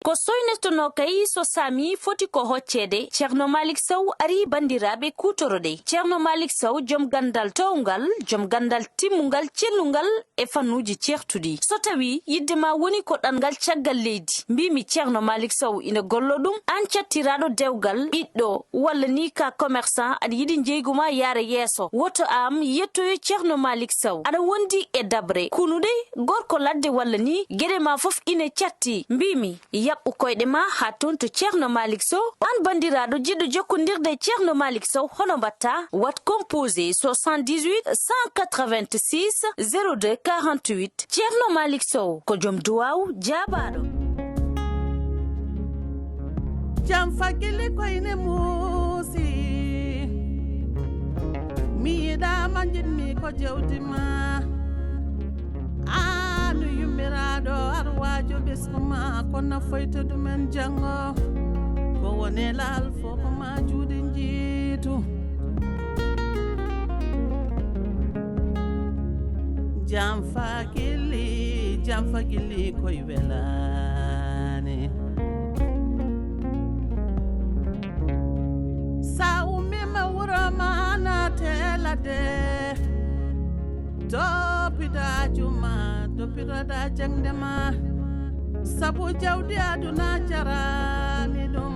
ko soynestono kay so sami foti ko hoccede Ceerno Malick Sow ari bandiraɓe kutorode. Ceerno Malick Sow jom gandal towgal, jom gandal timmungal, cellungal e fannuji certudi. So tawi yiddema woni ko ɗangal caggal leydi, mbimi Ceerno Malick Sow ina gollo ɗum an cattiraɗo dewgal ɓiɗɗo walla ni ka commerçant aɗa yiɗi jeyguma yaara yeeso. Woto am yettoyo Ceerno Malick Sow aɗa wondi e dabre kunude gorko ladde walla ni gueɗe ma fof ine catti, mbimi yaɓɓu koyɗe ma ha ton to Ceerno Malick Sow. An bandiraɗo jiɗɗo jokkodirde Ceerno Malick Sow hono mbatta? Wat composé 78 186 02 48. Ceerno Malick Sow ko joom duwaw jabaɗo. Jam fagile koyne musi mi yiɗa manjinmi ko jewdima anu yummiraɗo arwajo ɓesgoma kono foyta ɗumen jango ko woni laal foko ma juuɗe jiitu jam fagili koye welani sa ummima wuro ma natelade toppitoɗa jangde ma sabu jawdi aduna jarani ɗum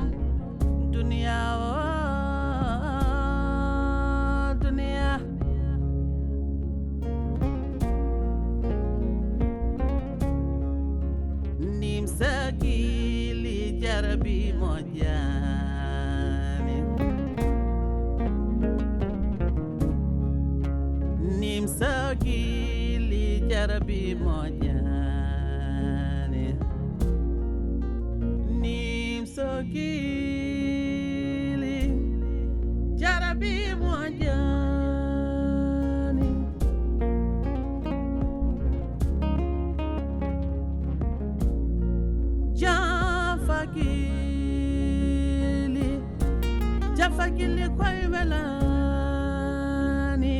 duniya o duniya Nimso Guilli jarabi mojani Nimso Guilli jarabi mojani Nimso Guilli jarabi mojani Jafagili koye welani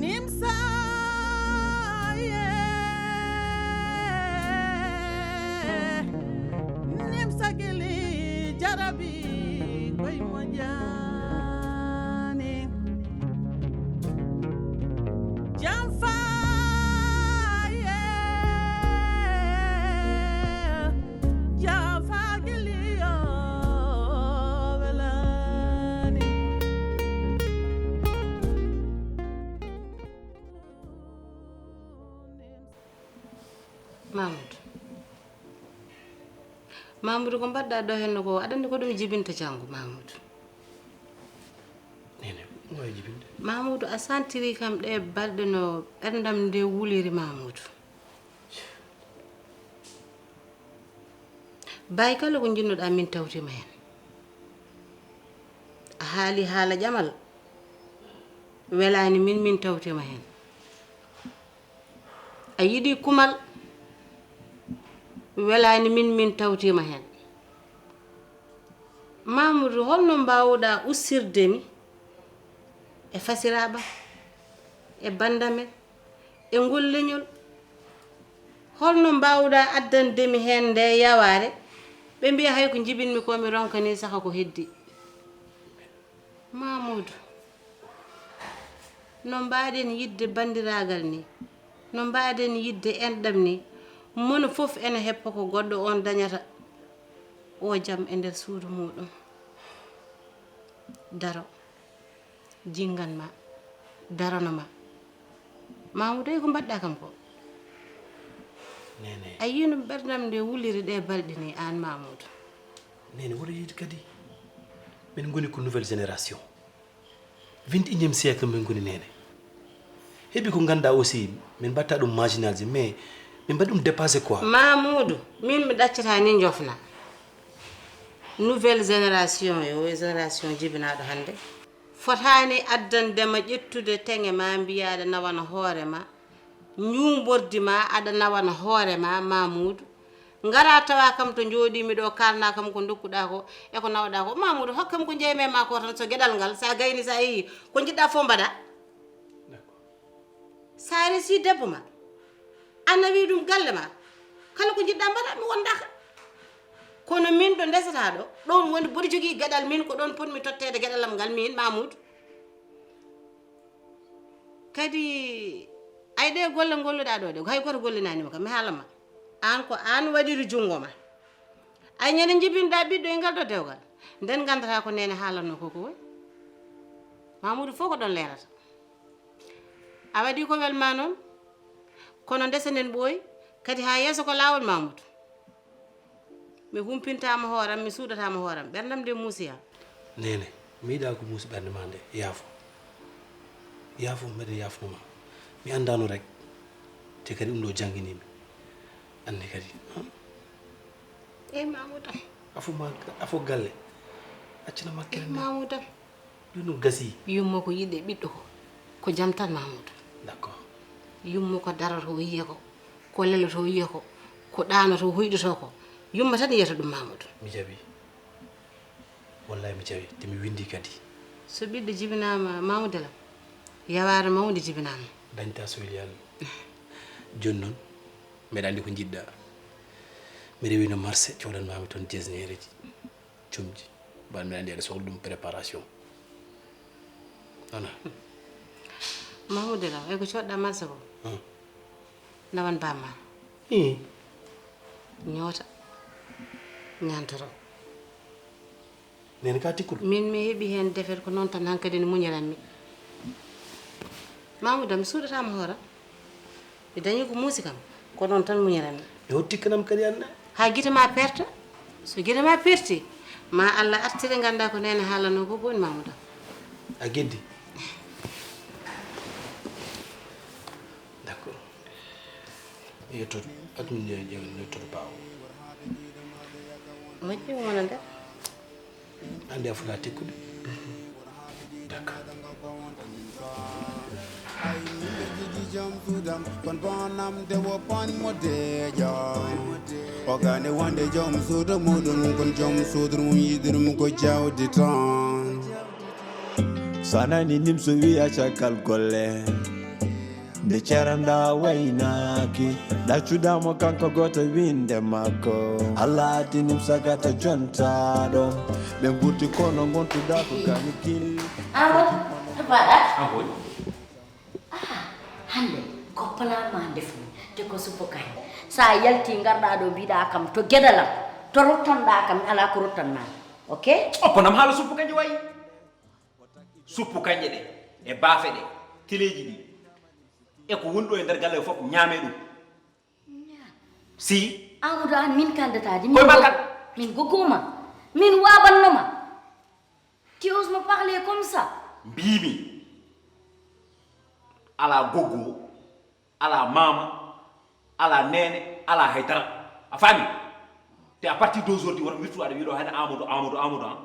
Nimso Nimso Guilli jarabi koye mojani Jamfa Mamoudou ko mbadda do henno ko adandi ko dum jibinta jangu Mamoudou. Nene moy jibinde. Mamoudou a santiri kam de balde no erdam de wuliri Mamoudou. Bay kala ko jinnoda min tawtima hen. A haali haala jamal welani min tawtima hen. A yidi kumal welani min tawtima hen. Mamoudou holno mbawuda ussirdemi e fasiraba e bandamen e ngolleñol holno mbawuda addandemi hen de yaware be mbiya hay ko jibinmi ko mi ronkani saka ko heddi. Mamoudou no mbaden yidde bandiragal ni no mbaden yidde endam ni mono fof ene heppa ko goddo on dañata o jam e nder suudu mudum daro jingan ma darono ma Mamoudou ko mbadda kam ko nene ayino berdam de wuliri de baldini an Mamoudou nene wori yid kadi men ngoni ko nouvelle génération 21e siècle men ngoni nene hebi ko ganda aussi men batta dum marginalisé mais min badum dépasser quoi Mamoudou min mi daccata ni jofna nouvelle génération yo génération jibinaado hande fotani addande ma ƴettude tenge ma biyaade nawana hoore ma ñumbordi ma ada nawana hoore ma Mamoudou ngara tawa kam to jodi mi do kalna kam ko dokkuda ko e ko nawda ko Mamoudou hokkam ko jeyme ma ko tan so gedal ngal sa gayni sa yi ko jidda fo mbada d'accord sa resi debbo ma anna wi ɗum galle ma kala ko jiɗɗa mbaɗa mi wondaka kono min ɗo ndesata ɗo ɗon woni mboɗo jogui gueɗal min ko ɗon potmi tottede gueɗalam ngal min Mamoudou kadi ay ɗe golle golluɗa ɗo de hay goto gollinanima kam mi haalama an ko an waɗiri jungo ma ay ñande jibinɗa ɓiɗɗo e ngal ɗo dewgal nden gandata ko nene haalanno koko woy Mamoudou fof ko ɗon leerata a waɗi ko welma noon kono ndesenen ɓooyi kadi ha yeeso ko lawol Mamoudou mi humpintama hooram mi suudatama hooram ɓerdam de muusiya nene mi yiɗa ko muusi ɓerde ma nde yaafo mbeɗa yaafnoma mi andano rek te kadi ɗum ɗo jangguinimi andi kadi Mamoudou afo galle accina makkere Mamoudou ɗum gasi yummo ko yiɗe ɓiɗɗo ko jam tan Mamoudou d'accord yummo ko darato wiye ko leloto wiye ko ɗanoto huyɗoto ko yumma tan yiyata ɗum Mamoudou mi jaɓi wallahi mi jaɓi te mi windi kadi so ɓiɗɗo jibinama Mamoudou lam yaware mawde jibinama dañta sohliyal joni noon mbeɗa andi ko jiɗɗa mi rewino marché cohlanmami toon jesnereji comji mbaɗa mbeɗa andi aɗa sohla ɗum préparation ana Mamoudou lam ay ko coɗɗa marché ko nawan bamma ñoota ñantoro nene ka tikkuɗo min mi heeɓi hen defet ko noon tan hankkadi ne muñiranmi Mamoudou mi suudatama hoora mi dañi ko muusi kam ko noon tan muñiranmi yo tikkanam kadi anna ha guite ma perte so guite ma perti ma Allah artire ganda ko nene haalano ko woni Mamoudou a geddi d'accord yettoto atum yettoto bawo moƴƴi wona nder andi a fota tikkude d'accord kon bonam de wo pon modeja ogane wonde jom suudu muɗum kon jom suudu mum yiɗirum ko jawdi ton sanani nimso wiya cakal golle nde ceranda waynaki ɗaccudamo kanko goto winde makko allah addi nimsa gata jontaɗo ɓe gurti kono gontuɗa ko gani killi hande ko plan ma defni te ko suppo kay sa yalti garɗa ɗo mbiɗa kam to gueɗalam to rottanɗa kam ala ko rottanma ok opponam haala suppu kanje wayi suppu kanje ɗe e baafe ɗe teleji ɗi e ko woni ɗo e nder galle fof ñaame ɗum si Amadou an min kaldataji koye makkat min goggoma min wabannoma tu oses me parler comme ça mbimi ala goggo ala mama ala nene ala haydara a faami te à partir d'aujourd'hui wona wirtu aɗa wiɗo hane amadou han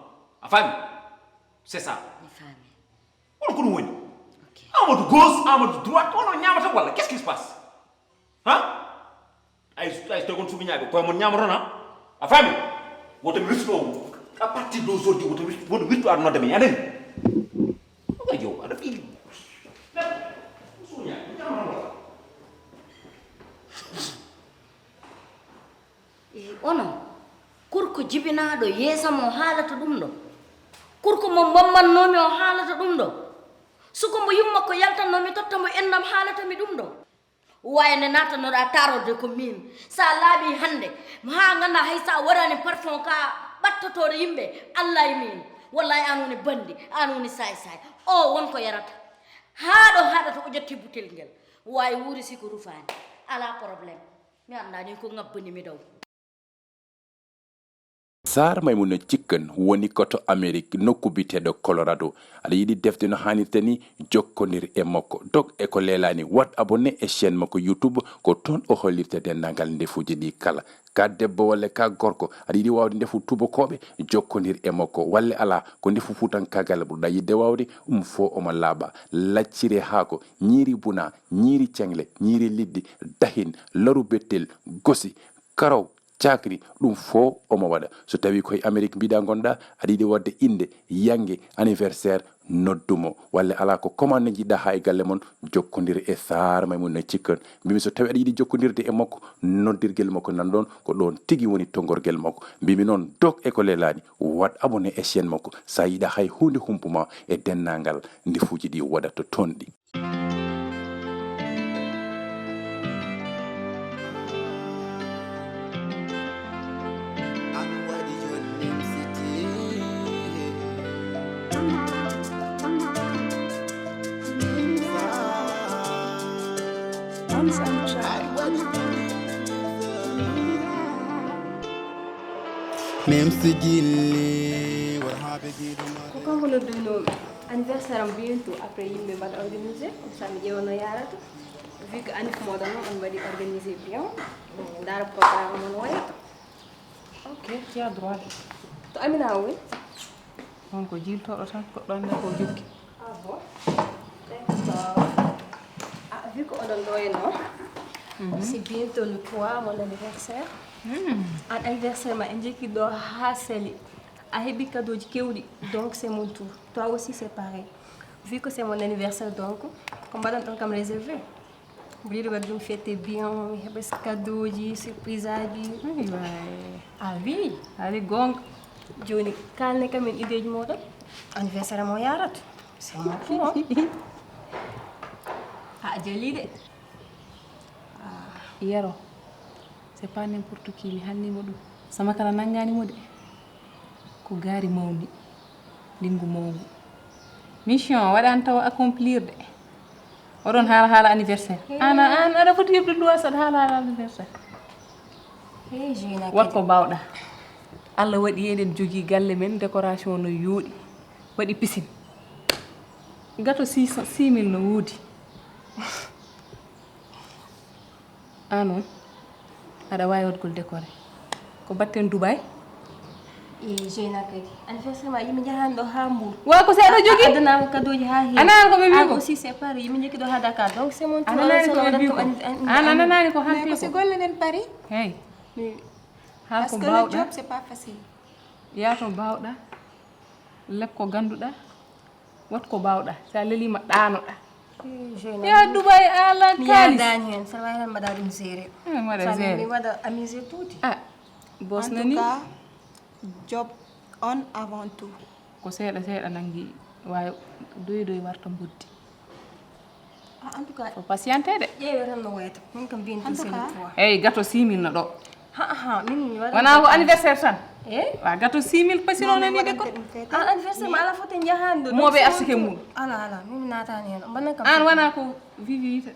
a faami c'est ça mi faami wona ko ɗum woni amadou gauche amadou droite wono ñamata walla qu'est ce qui se passe han ay to gon suuɓi ñaaɓe koye mon ñamata noon a faami woto mi wirtu ɗo à partir d'aujourd'hui woto wirtu aɗa nodde men anani oka jow aɗa ɓiili onon kurko jibinaɗo yeesamo haalata ɗum ɗo kurko mo bammannomi o haalata ɗum ɗo suko mo yumma ko yaltannomi totta mo endam haalatami ɗum ɗo wayne natanoɗa tarode ko min sa laaɓi hande ha ganda hay sa waɗani parfum ka ɓattotore yimɓe allah e min wallahi an woni bandi an woni say o wonko yarata haɗo haɗata o ƴetti butel ngel wawi wuuri siko rufani ala probléme mi andani ko ngabbanimi daw sar maymuna cikkan woni koto amérique nokku biteɗo colorado aɗa yiɗi defte no hannirta ni jokkodir e makko dog e ko leelani wat abonné e chaîne makko youtube ko toon o hollirta dendagal ndefuji ɗi kala ka debbo walla ka gorko aɗa yiɗi wawde ndefu tubakoɓe jokkodir e makko walla ala ko ndefu futankagal ɓurɗa yidde wawde fo omo laaɓa laccire haako ñiiri buna ñiiri cengle ñiiri liɗɗi dahin laru bettel gosi karaw cakri ɗum fo omo waɗa so tawi koye amérique mbiɗa gonɗa aɗa yiɗi wadde inde yangue anniversaire noddumo walla ala ko commande jiɗɗa ha e galle mon jokkodir e sar may mun cikken mbimi so tawi aɗa yiɗi jokkodirde e makko noddirguel makko nan ɗon ko ɗon tigi woni tongorguel makko mbimi noon dok e ko lelani wat abonné e chaîne makko sa yiɗa hay hunde humpuma e dennangal ndefuji ɗi waɗata toon ɗi. Même si Guilli, what happened to my Quand on a donné anniversaire bientôt après il me va organiser, ça me dit on a yaratu. Vu que Anif Modano on va organiser bien, dans le programme on va. Ok, tu as droit. To Amina oui. On ko jil to tan ko don ko jukki. Ah bon. D'accord. Ah vu qu'on a donné non. C'est bientôt le 3 mon anniversaire. Un anniversaire m'a indiqué de Hasseli. Ahebi cadeau de Keoudi. Donc c'est mon tour. Toi aussi c'est pareil. Vu que c'est mon anniversaire donc, on va dans comme réservé. Vous voulez nous fêter bien, il y a des cadeaux, des surprises à dire. Ah oui. Allez gong. Johnny, quand on a une idée du mode, anniversaire à mon yarat. C'est mon tour. Ah j'ai l'idée. Yero. C'est pas n'importe qui mi hanni mo dum sama kala nangani mo de ko gari mawdi lingu mawdu mission wadan taw accomplir de odon hala anniversaire an ada foti yebde duwa sad hala anniversaire wat ko bawda Allah wadi eden jogi galle men décoration no yodi wadi piscine gato 6000 no wodi anon ada way wad gol décoré ko batten Dubai j'ai na kadi anniversaire ma yimi jahando Hambourg wa ko seeda jogi adana ko kadoji ha hi ana ko be mi ko aussi c'est pareil yimi jeki do ha Dakar donc c'est mon tour ana ko hanti ko c'est golle nen Paris hey parce que le job c'est pas facile ya to bawda lepp ko ganduda wat ko bawda sa lelima danoda ya Dubai ala kalis Daniel ça va madame Zéré ça me va amuser tout ah boss nani en tout cas job on avant tout ko seeda nangi way doy warta buddi en tout cas faut patienter de yewe tan no wayta min kam biin tout c'est hey gato 6000 na do min wana ko anniversaire tan wa gato 6000 pasino nani de ko anniversaire ma ala foten jahande mo be arsike mum ala min natani hen ban kam an wana ko vivite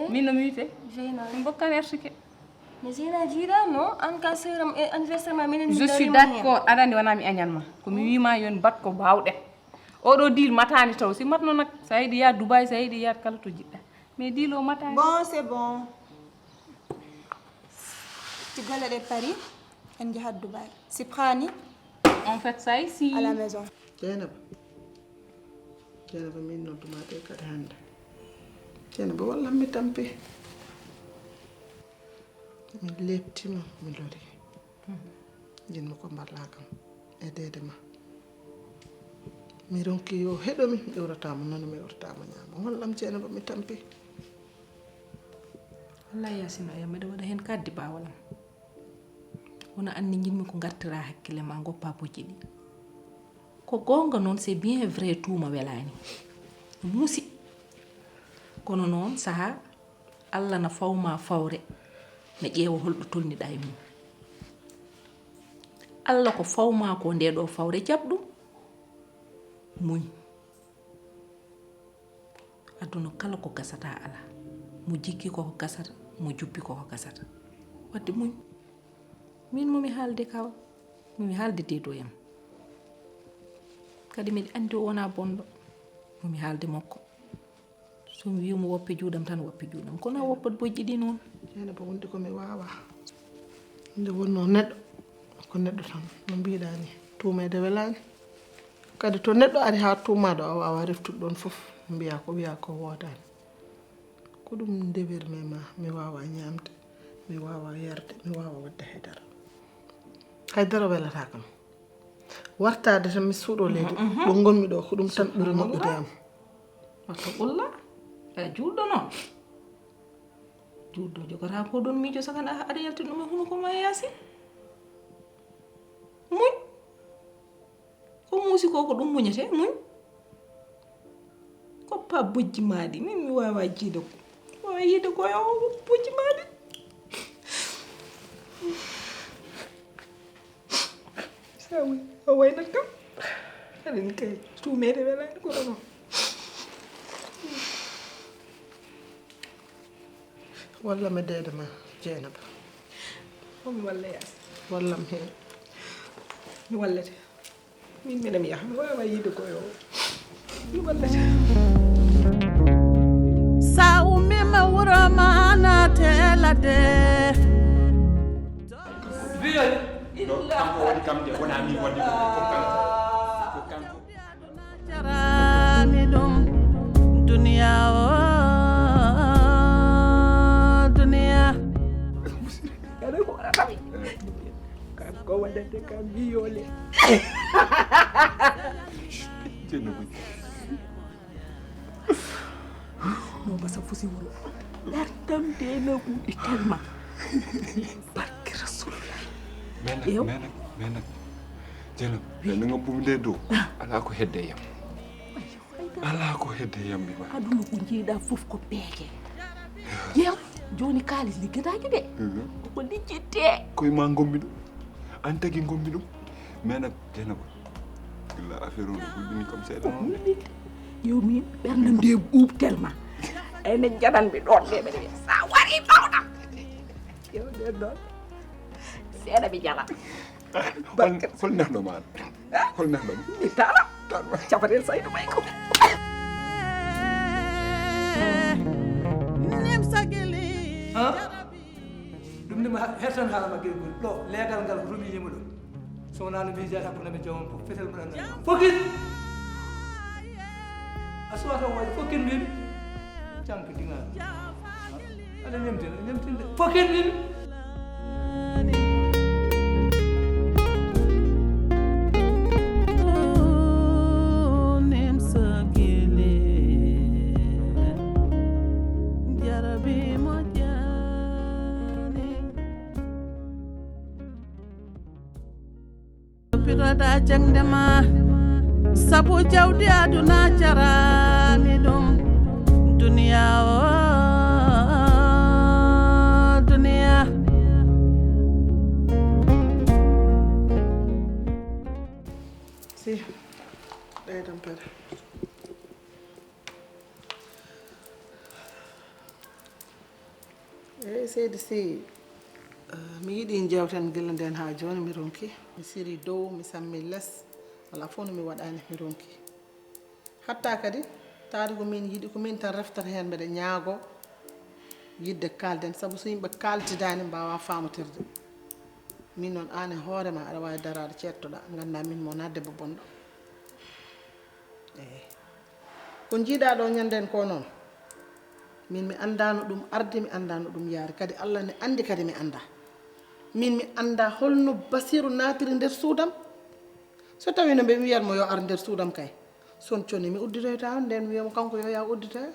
min no mite jeina mbokkan arsike mais jeina jira no an ka seram anniversaire ma minen je suis d'accord adandi wana mi agnanma ko mi wima yon bat ko bawde odo deal matani taw si matno nak saydi ya Dubai saydi ya kala to jidda mais deal o matani bon c'est bon tu golle de Paris en jahat Dubai si prani en fait ça ici à la maison Jenaba min nodduma de kadi hande Jenaba walla mi tampi mi leptima mi lori jinmi ko mballa kam e dede ma mi ronki yo heɗomi mi iwratamo noon mi iwratamo ñaama wallam Jenaba mi tampi wallahi Yasina ya mbeɗa waɗa hen kaddi bawalam wona anni jinmi ko gartira hakkille ma goppa bojji ɗi ko gonga noon c'est bien vrai tuuma welani musi kono noon saha Allah na fawma fawre ne ƴeewa holɗo tolniɗa e mum Allah ko fawma ko nde ɗo fawre jaɓɗum muñ aduna kala ko gasata ala mo jikki koko gasata mo jubbi koko gasata wadde muñ min momi haalde kaw momi haalde deedoyam kadi miɗa andi o wona bonɗo momi haalde makko somi wimo woppe juuɗam tan woppe juuɗam kono woppat bojji ɗi noon ene ba wondi komi wawa nde wonno neɗɗo ko neɗɗo tan no mbiɗa ni tuumede welani kadi to neɗɗo ari ha tuumaɗo a wawa reftude ɗon foof mbiya ko wiya ko wodani ko ɗum ndewirmi ma mi wawa ñamde mi wawa yarde mi wawa wadde haydara welata kam wartade tan mi suuɗo leydi ɗo gonmi ɗo ko ɗum tan ɓuri moƴƴude am wato ɓulla e juuɗɗo noon juuɗɗo jogata ko ɗon miijo sagana aɗa yaltin ɗum e huno ko ma yaasi muñ ko muusi ko ɗum muñete muñ koppa bojji maɗi min mi wawa jiide ko wawa yiide ko yo bojji maɗi sawi o waynat kam aɗani kay tumede welani koɗo noon walla mi deede ma Jeynaba omi walla yaas wallam heen mi wallete min mbiɗa mi yaha mi wawa yiide ko yo mi wallete sa ummima wuro ma naatelade kanko woni kam de wona min wadde ko kanko jarani ɗum duniya o duniya aɗa ko waɗatami kanko waɗante kam mbiyole no basa fusi wuro ɗardam de no ɓuuɗi tellement barke rasulullah mais nak Jeynab ne nga bumde do ala ko hedde yam ala ko hedde yam mi ma aduna ko jiiɗa fof ko beeke yew joni kalis liggataaki de ko lijjitte koye ma gommi ɗum an tagi gommi ɗum mais nak Jeynab illa affaire o ɗum comme seeɗa yow min ɓernde nde ɓuuɓ tellement ene jaɗanɓe ɗon ɓe ɓeɗe wiya sa wari mawɗam yow nden ɗon seeɗa ɓe jala hol nehɗo maɗa hol nehɗo mi tara capaten saydu may ko ɗum nima hertan haalama gueɗe gol ɗo leegal ngal ko rumijima ɗum so wona no mbijata hakkude men jomum fof fetel mbaɗa fokkin a suwata waɗi fokkin mbimi canko diŋaɗo aɗa ñemtinde fokkin mbimi piroɗa jangdema sabu jawdi aduna jarani ɗum duniya o duniya si ɗeydan pere eyyi seydi si mi yiiɗi jewten gila nden ha joni mi ronki mi siri dow mi sammi less wala fof no mi waɗani mi ronki hatta kadi taade ko min yiiɗi ko min tan reftata hen mbeɗa ñaago yidde kalden saabu so yimɓe kaltidani mbawa famatirde min noon an e hoorema aɗa wawi darade cettoɗa ganda min mo na debbo bonɗo eyyi ko jiiɗa ɗo ñanden ko noon min mi andano ɗum arde mi andano ɗum yaari kadi Allah ne andi kadi mi anda min mi anda holno Basiru natiri nder suudam so tawi no ɓe wiyatmo yo ar nder suudam kay son conni mi udditoyta nden mi wiyamo kanko yo ya udditoya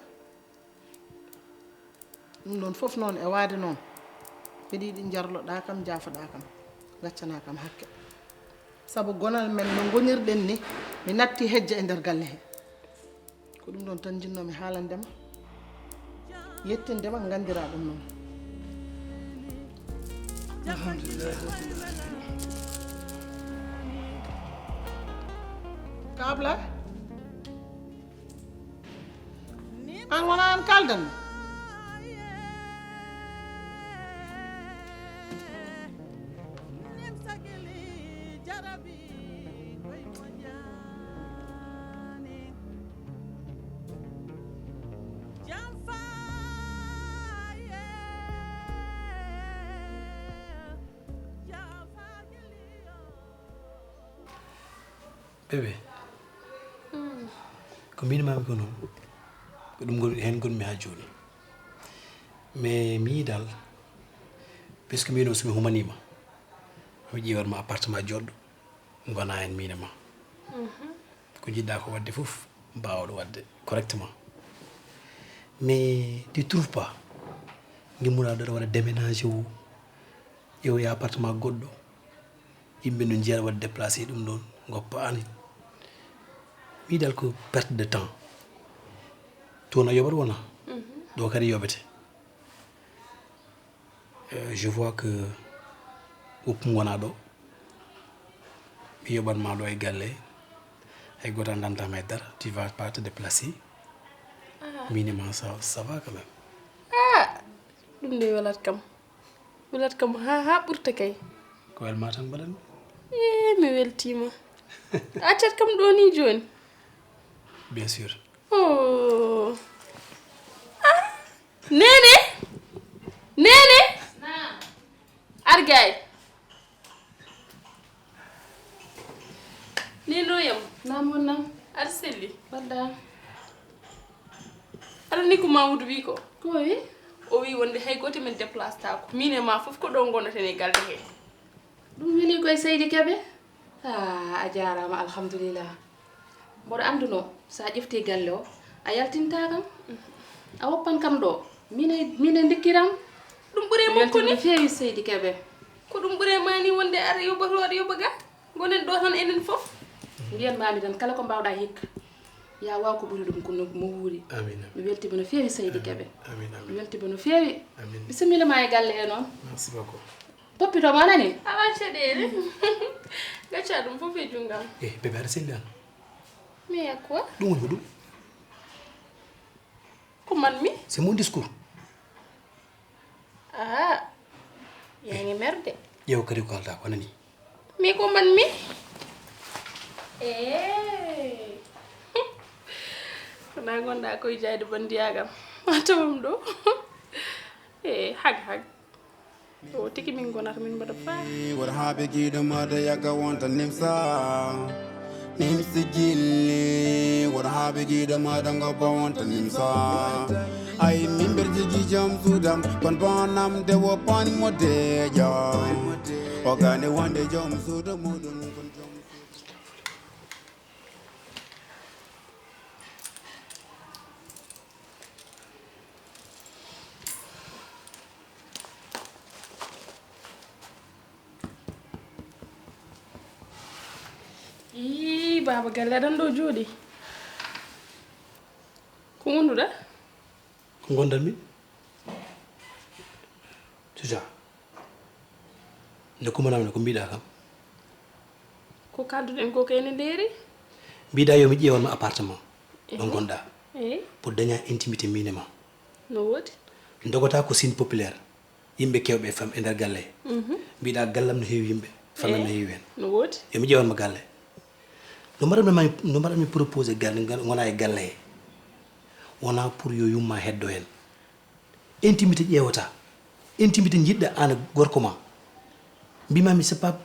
ɗum noon fof noon e waade noon mbiɗa yiiɗi jarloɗa kam jaafoɗa kam gaccana kam hakke saabu gonal men no gonirɗen ni mi natti hejja e nder galle he ko ɗum ɗon tan jinnomi haalandema yettindema gandira ɗum noon alhamdulillah kabla an wona an kaldan bébé ko mbinimami ko noon ko ɗum hen gonmi ha joni mais mi yi dal puisque mbino somi humanima mi ƴewatma appartement joɗɗo gona en minema ko jidda ko wadde fof mbawɗo wadde correctement mais tu trouves pas ngimmuɗa ɗo waɗa déménagé o yewoya appartement goɗɗo yimɓe no jiyaɗa waɗa déplacé ɗum ɗon goppa ani mi dal ko perte de temps toon a yoɓat wona ɗo kadi yoɓete je vois que woppum wona ɗo mi yoɓatma ɗo e galle hay goto andantama e dara tu vas pas te déplacer minimum ça va quand même ɗum de welat kam ha ɓurta kay ko welma tan mbaɗanmi mi weltima accat kam ɗo ni joni bien sûr oh nene argay nenoyam namonnam aɗa selli badda aɗa ni ko mamoudou wi ko wi o wi wonde hay goto men déplace tako min e ma fof ko ɗo gonaten e galde he ɗum weli koye Seydi Kebe a jarama alhamdulillah mboɗo anduno sa ƴefti galle o a yaltinta kam a woppan kam ɗo mine dikkiram ɗum ɓuure makko ni feewi Seydi Kebe ko ɗum ɓuure mani wonde ara yoɓato aɗa yoɓa ga gonen ɗo tan enen fof mbiyan mami tan kala ko mbawɗa hikka ya waw ko ɓuuri ɗum kono mo wuuri mi weltima no feewi Seydi Kebe mi weltima no feewi bisimilla ma e galle he noon merci beaucoup toppitoma anani ala caɗele gacca ɗum fof e junggam bébé aɗa selli an mais yak quoi ɗum woni ko ɗum ko man mi c'est mon discours yani merde ƴeew kadi ko kalta ko anani mi ko man mi kona gonɗa koye jayde bandiyagam ma tawam ɗo hag o tigi min gonata min mbaɗa faa woto haaɓe giiɗo maɗa yagga wonta nimsa nimsi Guilli woto haaɓe giiɗo maɗa gobba wonta nimsa ay min mbeɗa jogui joom suudam kon bonam de woppanmo deeƴo o gane wonde joom suudo muɗum kon joom baba galle aɗan ɗo jooɗi ko gonɗuɗa ko gondal min suja nde kumanami ko mbiɗa kam ko kalduɗen ko kayne ndeeri mbiɗa yo mi ƴewanma appartement ɗo gonɗa pour daña intimité mine ma no woodi dogota ko signe populaire yimɓe kewɓe e fam e nder galle he mbiɗa gallam no heewi yimɓe famam no heewi hen no woodi yomi ƴewanma galle no mbaɗanmi proposé galle gona e galle he wona pour yo yumma heddo hen intimité ƴeewata intimité jiɗɗa an gorko ma mbimami c'est pas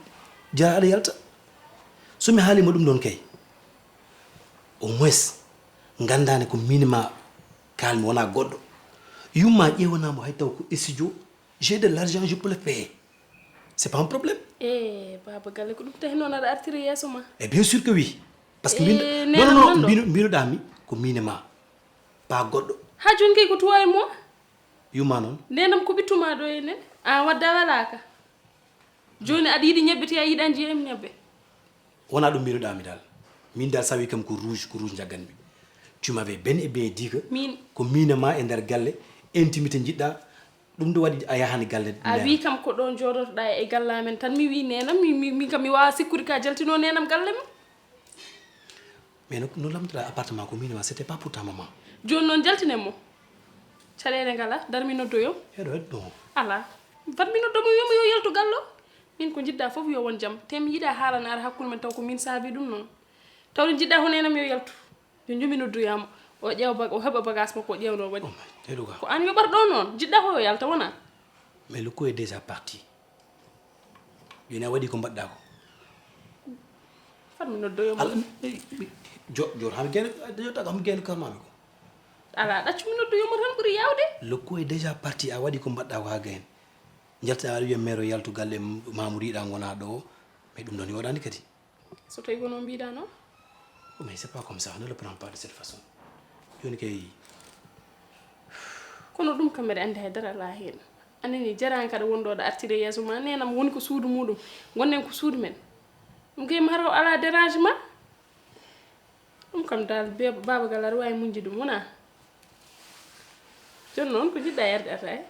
jara aɗa yalta somi haalima ɗum ɗon kay au moins gandane ko minima kalmi wona goɗɗo yumma ƴeewanamo hay taw ko studio j'ai de l'argent je peux le payer c'est pas un problème baba galle ko ɗum tahi noon aɗa artiri yeeso ma et bien sûr que oui parce que non mbinoɗami ko minima pas goɗɗo ha joni kay ko tuwa e mo yumma noon nenam ko ɓittuma ɗo enen an wadda walaka joni aɗa yiiɗi ñebbe te a yiiɗa jiyam ñebbe wona ɗum mbinoɗami dal min dal sawi kam ko rouge jagganmi tu m'avais ben et bien dit que ko minema e nder galle intimité jiɗɗa ɗum ɗo waɗi a yahani galle a wi kam ko ɗon joɗotoɗa e gallamen tan mi wi nenam min kam mi wawa sikkude ka jaltino nenam galle ma mais no lamtoɗa appartement ko minima c'était pas pour ta maman joni noon jaltinen mo caɗele ngala darmi noddoyom heɗo heddo ala darmi noddomo wiyomo yo yaltu gallo min ko jiɗɗa fof yo won jaam te mi yiiɗa haalana ara hakkude men taw ko min saabi ɗum noon tawde jiɗɗa ko nenam yo yaltu yo joomi noddoyamo o ƴeewa o heɓa bagage makko o ƴewno waɗi ko an yoɓata ɗo noon jiɗɗa ko yo yalta wona mais le coup est déjà parti joni a waɗi ko mbaɗɗa ko fatmi noddoyomo jor hami gene jottaga hami gene karmami ko ala ɗaccumi noddoyomo tan ɓuuri yawde le coup est déjà parti a waɗi ko mbaɗɗa ko ha gayen jalta aɗa wiya maire o yaltu galle mamoudou yiɗa gona ɗo mais ɗum ɗon yoɗani kadi so tawi ko non mbiɗa non. Mais c'est pas comme ça, on ne le prend pas de cette façon. Joni kay kono ɗum kam mbeɗa andi haydara ala hen anani jarani kada wonɗoɗo artide yeeso ma nenam woni ko suudu muɗum gonnen ko suudu men ɗum kay mi haraw ala dérangement ɗum kam dal babagal aɗa wawi muñde ɗum wona joni noon ko jiɗɗa yarde ataye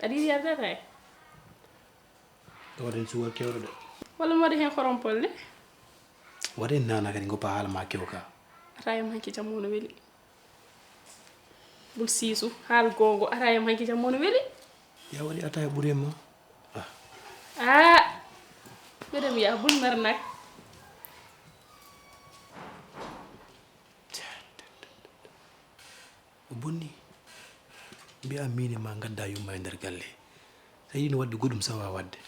aɗa yiɗi yarde ataye waɗen suwa kewɗo de walla mi waɗa hen horonpolle waɗen nana kadi goppa haala ma kewka atayam hanki jammo no weeli bul siisu haal gongo atayam hanki jammo no weeli ya waɗi ataya ɓuurema mbeɗa mi yaha bul mer nak o bonni mbiya mini ma gadda yumma e nder galle sa yiɗi no wadde goɗɗum sawa wadde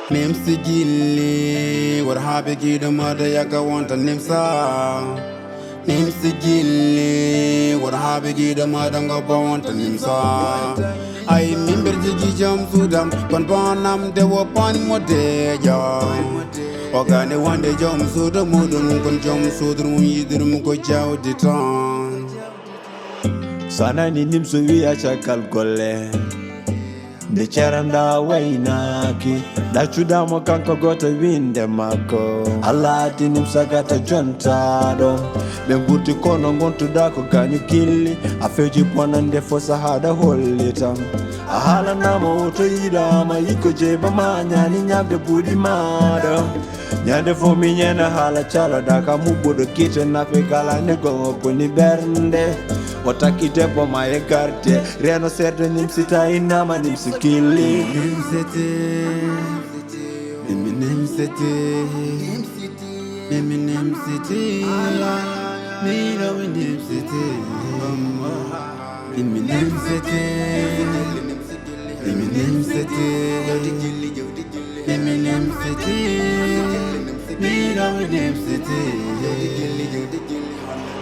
Nimso Guilli what happy Guido mother yaga want a Nimso Nimso Guilli what happy Guido mother go want a Nimso I remember the jam sudam kon bonam de wo pon mode ja ogane wande jam sudam mudum kon jam sudum yidirum ko jawdi ton sanani Nimso wi acha kal golle de charanda wainaki da chudamo kanko goto winde mako alati Nimso gata jontado be burti kono gontuda ko ganyu Guilli a feji ponande fo sahada hollitam a hala namo to yidama yiko jeba ma nyani nyabde budi mado nyande fo mi nyena hala chala daka mubodo kite nafe kala ne gongo poni bernde watakite po maye karte reno serde Nimsita inama Nimso Guilli Nimsete Nimsete Nimsete Mira we Nimsete Nimsete Nimsete Nimsete Mira we Nimsete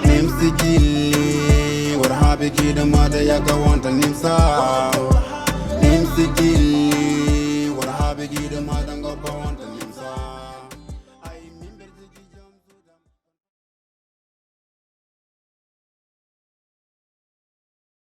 Nimso Guilli what happy Guido mother yaga want a Nimso